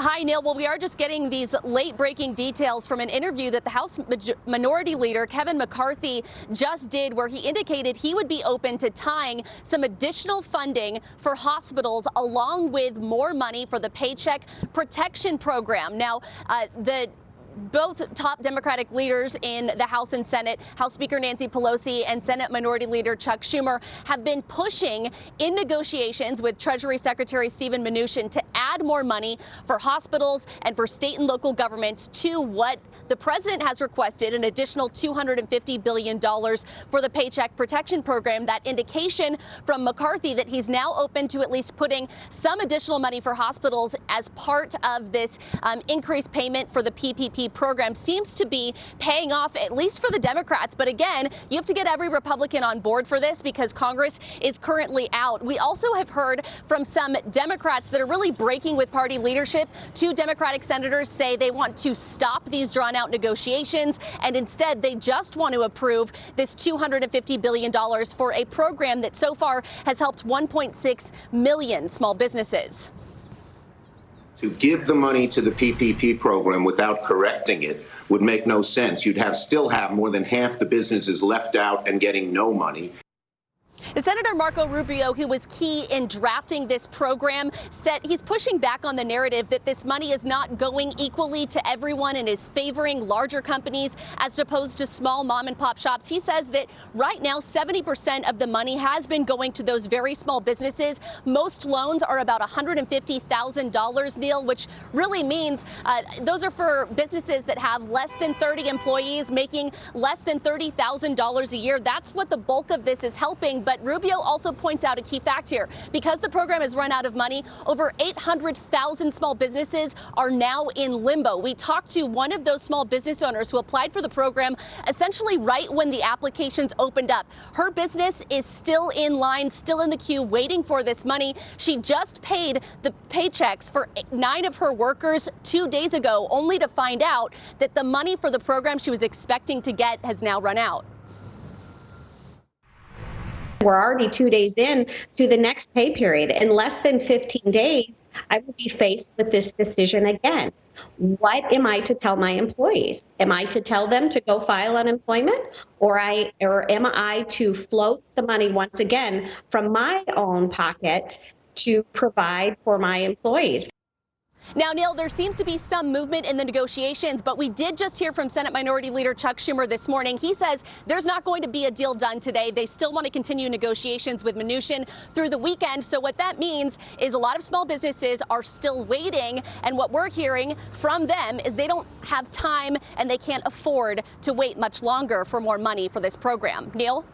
Hi, Neil. Well, we are just getting these late-breaking details from an interview that the House Minority Leader Kevin McCarthy just did, where he indicated he would be open to tying some additional funding for hospitals along with more money for the Paycheck Protection Program. Now, both top Democratic leaders in the House and Senate, House Speaker Nancy Pelosi and Senate Minority Leader Chuck Schumer, have been pushing in negotiations with Treasury Secretary Steven Mnuchin to add more money for hospitals and for state and local governments to what the president has requested, an additional $250 billion for the Paycheck Protection Program. That indication from McCarthy that he's now open to at least putting some additional money for hospitals as part of this increased payment for the PPP program seems to be paying off, at least for the Democrats. But again, you have to get every Republican on board for this because Congress is currently out. We also have heard from some Democrats that are really breaking with party leadership. Two Democratic senators say they want to stop these drawn-out negotiations, and instead they just want to approve this $250 billion for a program that so far has helped 1.6 million small businesses. To give the money to the PPP program without correcting it would make no sense. You'd still have more than half the businesses left out and getting no money. Senator Marco Rubio, who was key in drafting this program, said he's pushing back on the narrative that this money is not going equally to everyone and is favoring larger companies as opposed to small mom and pop shops. He says that right now 70% of the money has been going to those very small businesses. Most loans are about $150,000, Neil, which really means those are for businesses that have less than 30 employees making less than $30,000 a year. That's what the bulk of this is helping. But Rubio also points out a key fact here. Because the program has run out of money, over 800,000 small businesses are now in limbo. We talked to one of those small business owners who applied for the program essentially right when the applications opened up. Her business is still in line, still in the queue, waiting for this money. She just paid the paychecks for 9 of her workers 2 days ago, only to find out that the money for the program she was expecting to get has now run out. We're already 2 days in to the next pay period. In less than 15 days, I will be faced with this decision again. What am I to tell my employees? Am I to tell them to go file unemployment, or am I to float the money once again from my own pocket to provide for my employees? Now, Neil, there seems to be some movement in the negotiations, but we did just hear from Senate Minority Leader Chuck Schumer this morning. He says there's not going to be a deal done today. They still want to continue negotiations with Mnuchin through the weekend. So what that means is a lot of small businesses are still waiting. And what we're hearing from them is they don't have time and they can't afford to wait much longer for more money for this program. Neil?